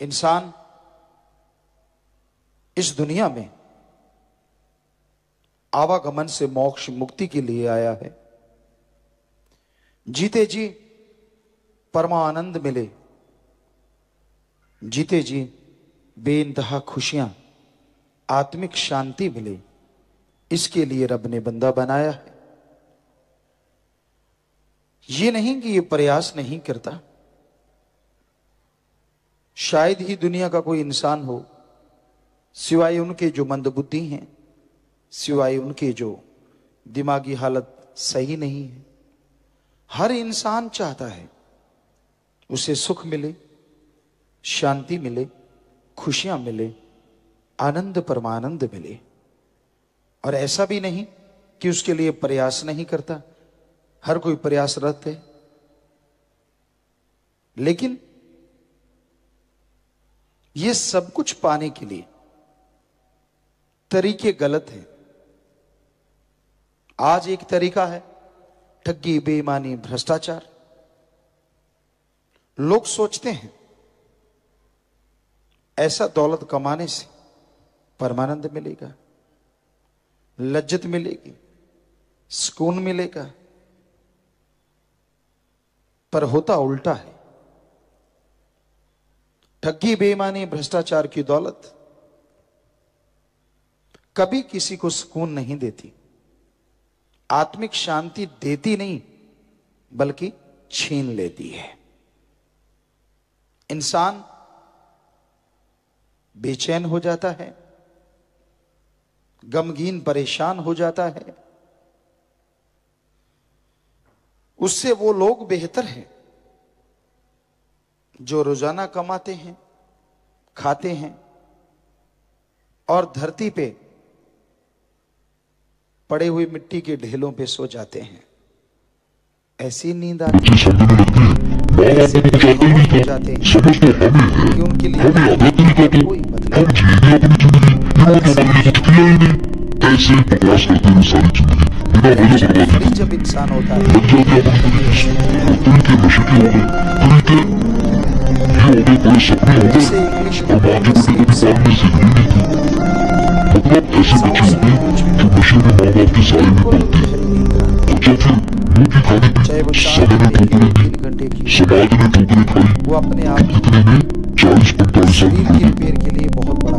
इंसान इस दुनिया में आवागमन से मोक्ष मुक्ति के लिए आया है। जीते जी परमानंद मिले, जीते जी बेइंतहा खुशियां, आत्मिक शांति मिले, इसके लिए रब ने बंदा बनाया है। ये नहीं कि ये प्रयास नहीं करता। शायद ही दुनिया का कोई इंसान हो सिवाय उनके जो मंदबुद्धि हैं, सिवाय उनके जो दिमागी हालत सही नहीं है। हर इंसान चाहता है उसे सुख मिले, शांति मिले, खुशियां मिले, आनंद परमानंद मिले। और ऐसा भी नहीं कि उसके लिए प्रयास नहीं करता, हर कोई प्रयासरत है। लेकिन ये सब कुछ पाने के लिए तरीके गलत हैं। आज एक तरीका है ठगी, बेईमानी, भ्रष्टाचार। लोग सोचते हैं ऐसा दौलत कमाने से परमानंद मिलेगा, लज्जत मिलेगी, सुकून मिलेगा, पर होता उल्टा है। ठगी, बेईमानी, भ्रष्टाचार की दौलत कभी किसी को सुकून नहीं देती, आत्मिक शांति देती नहीं, बल्कि छीन लेती है। इंसान बेचैन हो जाता है, गमगीन परेशान हो जाता है। उससे वो लोग बेहतर हैं जो रोजाना कमाते हैं, खाते हैं और धरती पे पड़े हुए मिट्टी के ढेलों पे सो जाते हैं। ऐसी नींद आती है, ऐसे हो जाते हैं कि उनके लिए कोई मतलब नहीं। जब इंसान होता है जैसे इंग्लिश चाहे वो 4 घंटे की, वो अपने आप शरीर की रिपेयर के लिए बहुत बड़ा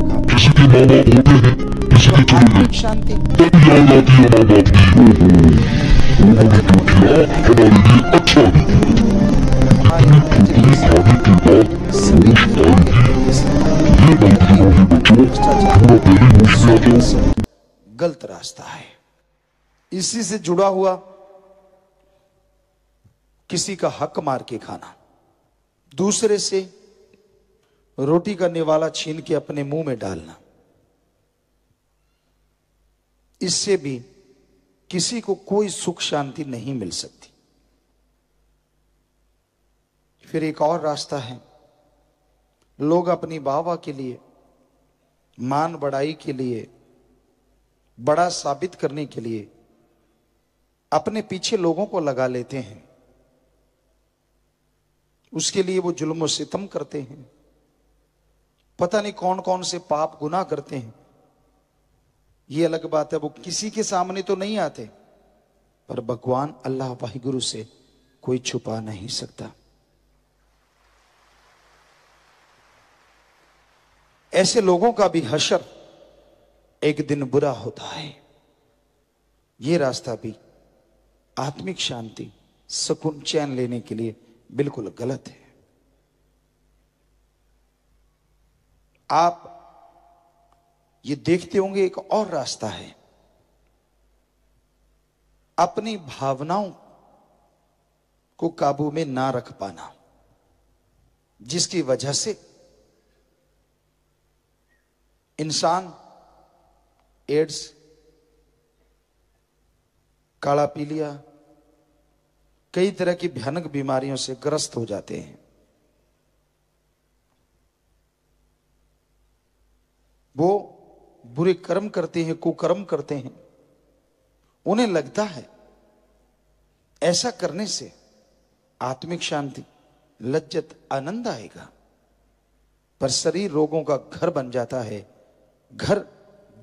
काम है। शांति गलत रास्ता है। इसी से जुड़ा हुआ किसी का हक मार के खाना, दूसरे से रोटी का निवाला छीन के अपने मुंह में डालना, इससे भी किसी को कोई सुख शांति नहीं मिल सकती। फिर एक और रास्ता है, लोग अपनी वाहवाही के लिए, मान बढ़ाई के लिए, बड़ा साबित करने के लिए अपने पीछे लोगों को लगा लेते हैं। उसके लिए वो जुल्म और सितम करते हैं, पता नहीं कौन कौन से पाप गुनाह करते हैं। ये अलग बात है, वो किसी के सामने तो नहीं आते, पर भगवान अल्लाह वाहिगुरु से कोई छुपा नहीं सकता। ऐसे लोगों का भी हशर एक दिन बुरा होता है। ये रास्ता भी आत्मिक शांति, सुकून, चैन लेने के लिए बिल्कुल गलत है। आप ये देखते होंगे एक और रास्ता है, अपनी भावनाओं को काबू में ना रख पाना, जिसकी वजह से इंसान एड्स, काला पीलिया, कई तरह की भयानक बीमारियों से ग्रस्त हो जाते हैं। वो बुरे कर्म करते हैं, कुकर्म करते हैं। उन्हें लगता है ऐसा करने से आत्मिक शांति, लज्जत, आनंद आएगा। पर शरीर रोगों का घर बन जाता है, घर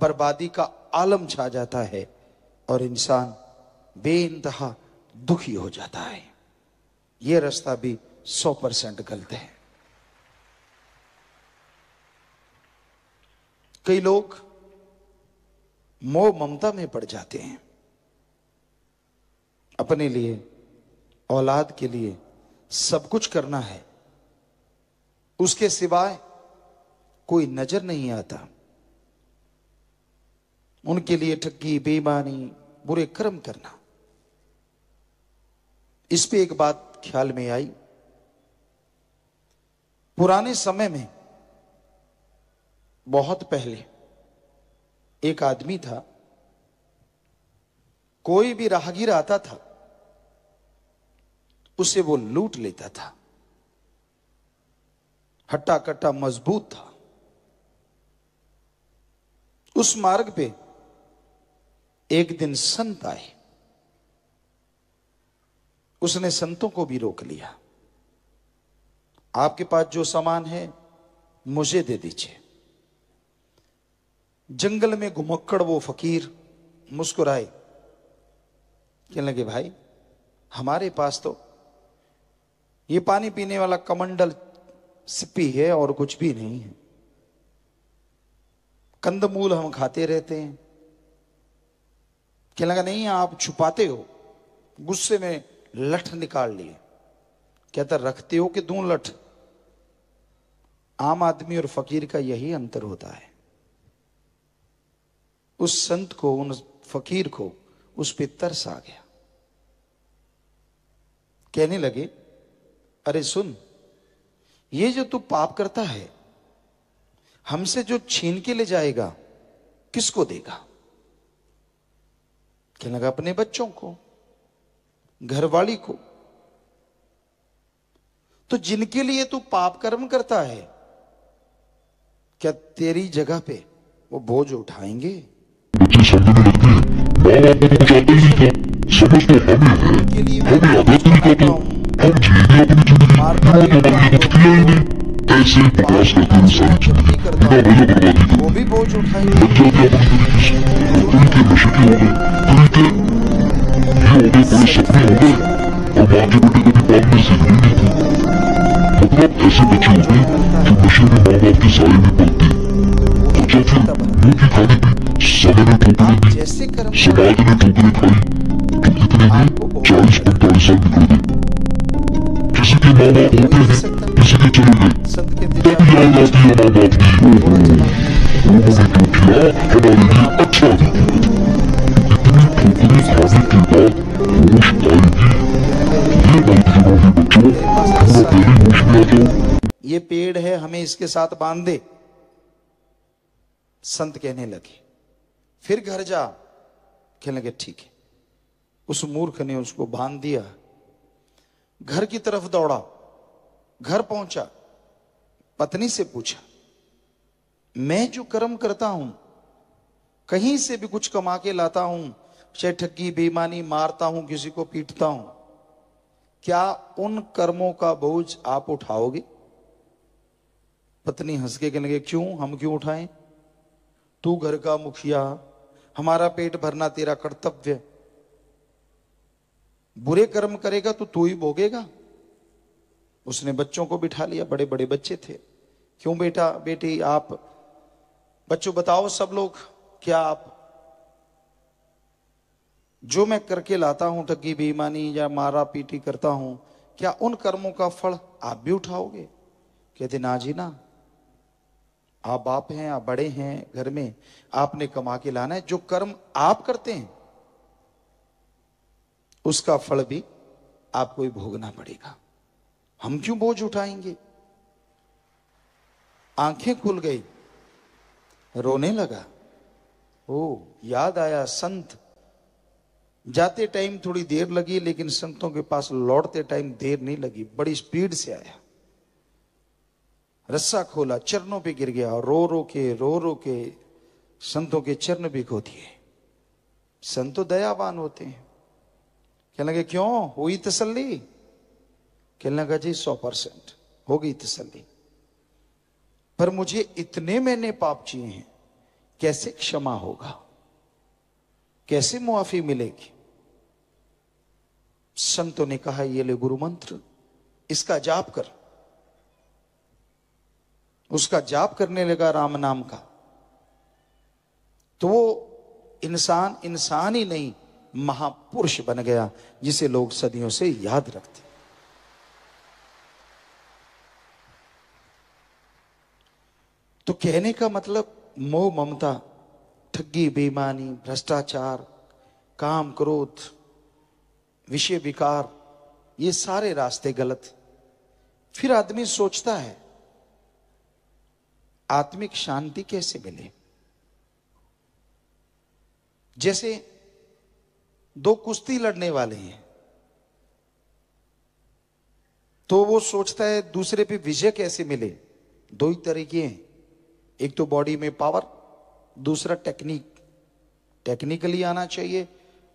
बर्बादी का आलम छा जाता है और इंसान बेइंतहा दुखी हो जाता है। यह रास्ता भी 100% गलत है। कई लोग मोह ममता में पड़ जाते हैं, अपने लिए, औलाद के लिए सब कुछ करना है, उसके सिवाय कोई नजर नहीं आता। उनके लिए ठगी, बेईमानी, बुरे कर्म करना। इस पे एक बात ख्याल में आई। पुराने समय में, बहुत पहले, एक आदमी था, कोई भी राहगीर आता था उसे वो लूट लेता था। हट्टा कट्टा मजबूत था। उस मार्ग पे एक दिन संत आए, उसने संतों को भी रोक लिया। आपके पास जो सामान है मुझे दे दीजिए। जंगल में घुमक्कड़ वो फकीर मुस्कुराए, कहने लगे, भाई हमारे पास तो ये पानी पीने वाला कमंडल सिप्पी है और कुछ भी नहीं है। कंदमूल हम खाते रहते हैं। कहने लगा, नहीं आप छुपाते हो। गुस्से में लठ निकाल लिए। कहता, रखते हो कि दूं लठ? आम आदमी और फकीर का यही अंतर होता है। उस संत को, उन फकीर को उस पे तरस आ गया। कहने लगे, अरे सुन, ये जो तू पाप करता है, हमसे जो छीन के ले जाएगा किसको देगा? कहने लगा, अपने बच्चों को, घरवाली को। तो जिनके लिए तू पाप कर्म करता है, क्या तेरी जगह पे वो बोझ उठाएंगे? बच्चे समझने लगते हैं, माँ बाप को बताते नहीं था, समझ तो हमें है, हमें आदत नहीं करता, हम जिएंगे अपनी जिंदगी, माँ बाप ने कुछ किया ही नहीं। ऐसे ही बकवास करते हुए सारी जिंदगी बिना वजह बर्बादी कर, वो भी बोझ उठाएंगे। लग जाते हैं अपनी तरीके से। तरीके नशे के हो गए, तरीके ये हो गए, बड़े सपने हो गए, और माँ के बेटे कभी पालने सीखनी नहीं थी। मतलब ऐसे बच्चे हो गए जो नशे में माँ बाप के साए में पलते, बच्चा फिर मुंह की खाने पे समय ने ठोकरें दी, समाज ने ठोकरें खाई, तो इतने में 40-45 साल निकल गए। किसी के माँ बाप होते हैं, किसी के चले गए, तब याद आती है माँ बाप की, ओहो उन्होंने जो किया हमारे लिए अच्छा नहीं किया। इतनी ठोकरें खाने के बाद होश आएगी। ये गलतियां हैं बच्चों, थोड़ा पहले होश में आ जाओ। ये पेड़ है, हमें इसके साथ बांध दे। संत कहने लगे, फिर घर जा। कहने लगे, ठीक है। उस मूर्ख ने उसको बांध दिया, घर की तरफ दौड़ा। घर पहुंचा, पत्नी से पूछा, मैं जो कर्म करता हूं, कहीं से भी कुछ कमा के लाता हूं, चाहे ठगी, बेईमानी, मारता हूं, किसी को पीटता हूं, क्या उन कर्मों का बोझ आप उठाओगे? पत्नी हंस के कहने लगे, क्यों, हम क्यों उठाएं? तू घर का मुखिया, हमारा पेट भरना तेरा कर्तव्य। बुरे कर्म करेगा तो तू ही भोगेगा। उसने बच्चों को बिठा लिया, बड़े बड़े बच्चे थे। क्यों बेटा, बेटी, आप बच्चों बताओ सब लोग, क्या आप जो मैं करके लाता हूं, ठगी, बेईमानी या मारा पीटी करता हूं, क्या उन कर्मों का फल आप भी उठाओगे? कहते, ना जी ना, आप बाप हैं, आप बड़े हैं घर में, आपने कमा के लाना है। जो कर्म आप करते हैं उसका फल भी आपको ही भोगना पड़ेगा। हम क्यों बोझ उठाएंगे? आंखें खुल गई, रोने लगा। ओ, याद आया संत। जाते टाइम थोड़ी देर लगी, लेकिन संतों के पास लौटते टाइम देर नहीं लगी, बड़ी स्पीड से आया। रस्सा खोला, चरणों पे गिर गया, रो रो के संतों के चरण भी खो दिए। संत तो दयावान होते हैं। कहने लगे, क्यों, हुई तसल्ली? कहने लगा, जी 100% हो गई तसल्ली। पर मुझे इतने मैंने पाप किए हैं, कैसे क्षमा होगा, कैसे मुआफी मिलेगी? संतों ने कहा, ये ले गुरु मंत्र, इसका जाप कर। उसका जाप करने लगा राम नाम का, तो वो इंसान ही नहीं, महापुरुष बन गया, जिसे लोग सदियों से याद रखते। तो कहने का मतलब, मोह ममता, ठगी बेईमानी, भ्रष्टाचार, काम क्रोध, विषय विकार, ये सारे रास्ते गलत। फिर आदमी सोचता है आत्मिक शांति कैसे मिले। जैसे दो कुश्ती लड़ने वाले हैं, तो वो सोचता है दूसरे पे विजय कैसे मिले। दो ही तरीके हैं, एक तो बॉडी में पावर, दूसरा टेक्निक। टेक्निकली आना चाहिए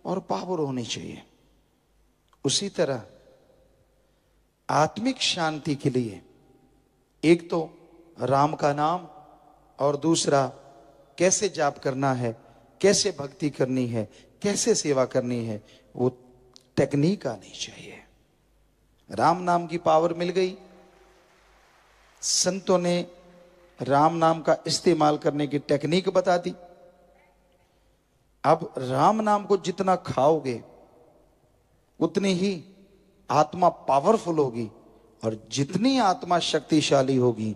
और पावर होनी चाहिए। उसी तरह आत्मिक शांति के लिए एक तो राम का नाम, और दूसरा कैसे जाप करना है, कैसे भक्ति करनी है, कैसे सेवा करनी है, वो टेक्निक आनी चाहिए। राम नाम की पावर मिल गई। संतों ने राम नाम का इस्तेमाल करने की टेक्निक बता दी। अब राम नाम को जितना खाओगे उतनी ही आत्मा पावरफुल होगी, और जितनी आत्मा शक्तिशाली होगी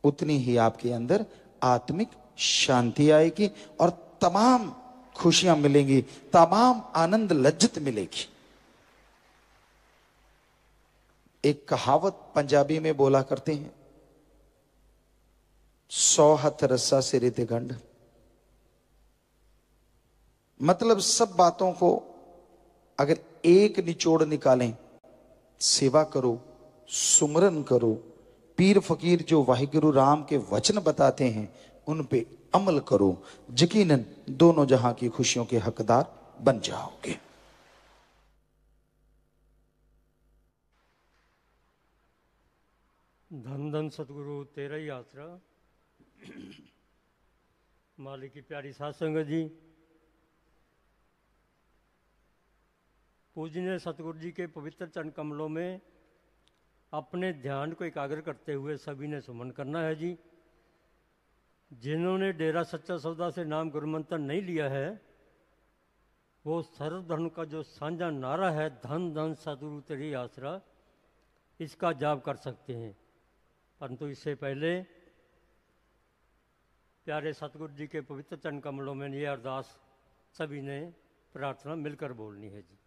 उतनी ही आपके अंदर आत्मिक शांति आएगी, और तमाम खुशियां मिलेंगी, तमाम आनंद लज्जत मिलेगी। एक कहावत पंजाबी में बोला करते हैं, 100 हथ रस्सा सिरे ते गंढ। मतलब सब बातों को अगर एक निचोड़ निकालें, सेवा करो, सुमरन करो, पीर फकीर जो वाहिगुरु राम के वचन बताते हैं उन पे अमल करो, यकीनन दोनों जहां की खुशियों के हकदार बन जाओगे। धन धन सतगुरु तेरा ही आसरा। मालिक की प्यारी साध संगत जी, पूजनीय सतगुरु जी के पवित्र चरण कमलों में अपने ध्यान को एकाग्र करते हुए सभी ने सुमन करना है जी। जिन्होंने डेरा सच्चा सौदा से नाम गुरु मंत्र नहीं लिया है, वो सर्वधर्म का जो साझा नारा है, धन धन सतगुरु तेरी आसरा, इसका जाप कर सकते हैं। परंतु इससे पहले प्यारे सतगुरु जी के पवित्र चरण कमलों में ये अरदास सभी ने प्रार्थना मिलकर बोलनी है जी।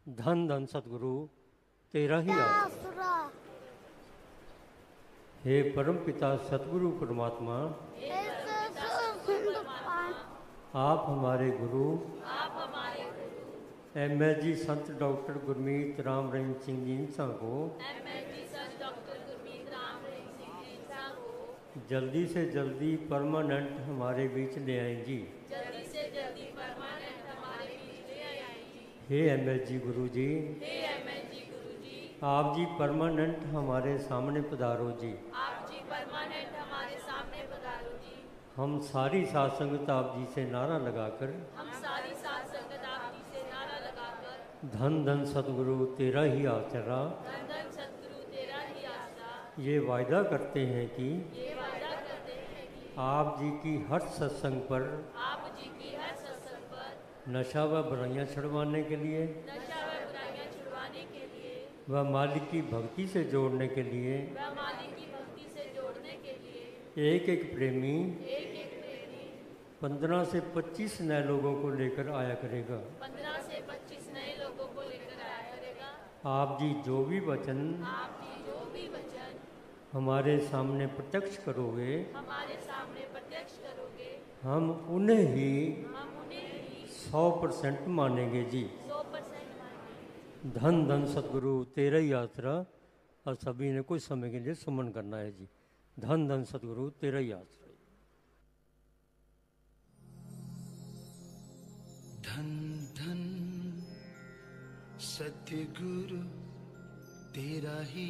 धन धन सतगुरु तेरा ही आसरा। हे परम पिता सतगुरु परमात्मा, आप हमारे गुरु MSG संत डॉक्टर गुरमीत राम रहीम सिंह जी इंसा को जल्दी से जल्दी परमानेंट हमारे बीच ले आए जी। हे MSG गुरु जी, आप जी परमानेंट हमारे सामने पधारो जी। हम सारी साध संगत आप जी से नारा लगाकर धन धन सतगुरु तेरा ही आसरा, ये वायदा करते हैं कि आप जी की हर सत्संग पर नशा व बुराइयां छुड़वाने के लिए व मालिक की भक्ति से जोड़ने के लिए एक एक प्रेमी 15 से 25 नए लोगों को लेकर आया करेगा। आप जी जो भी वचन हमारे सामने प्रत्यक्ष करोगे, हम उन्हें ही 100% मानेंगे जी। धन धन सतगुरु तेरा ही आसरा। और सभी ने कुछ समय के लिए सुमन करना है जी। धन धन सतगुरु तेरा ही आसरा। धन धन सतगुरु तेरा ही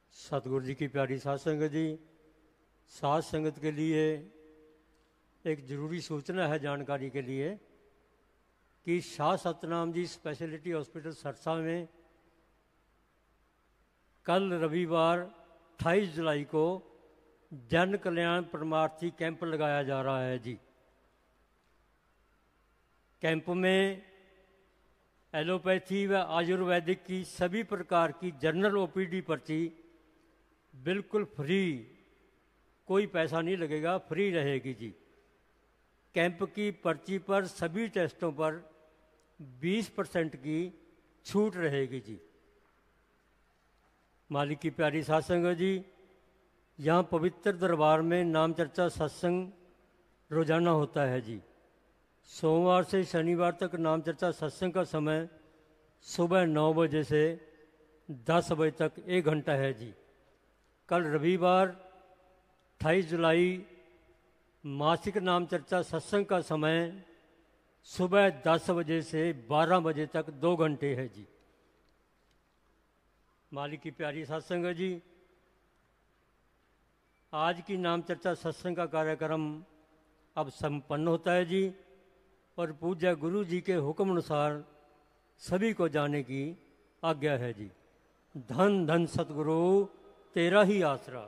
सतगुरु जी की प्यारी साध संगत जी, साध संगत के लिए एक ज़रूरी सूचना है जानकारी के लिए कि शाह सतनाम जी स्पेशलिटी हॉस्पिटल सरसा में कल रविवार 28 जुलाई को जन कल्याण परमार्थी कैंप लगाया जा रहा है जी। कैंप में एलोपैथी व आयुर्वेदिक की सभी प्रकार की जनरल ओपीडी पर्ची बिल्कुल फ्री, कोई पैसा नहीं लगेगा, फ्री रहेगी जी। कैंप की पर्ची पर सभी टेस्टों पर 20% की छूट रहेगी जी। मालिक की प्यारी साध संगत जी, यहाँ पवित्र दरबार में नाम चर्चा सत्संग रोजाना होता है जी। सोमवार से शनिवार तक नाम चर्चा सत्संग का समय सुबह 9 बजे से 10 बजे तक 1 घंटा है जी। कल रविवार 28 जुलाई मासिक नाम चर्चा सत्संग का समय सुबह 10 बजे से 12 बजे तक 2 घंटे है जी। मालिक की प्यारी साध संगत जी, आज की नाम चर्चा सत्संग का कार्यक्रम अब संपन्न होता है जी और पूज्य गुरु जी के हुक्म अनुसार सभी को जाने की आज्ञा है जी। धन धन सतगुरु तेरा ही आसरा।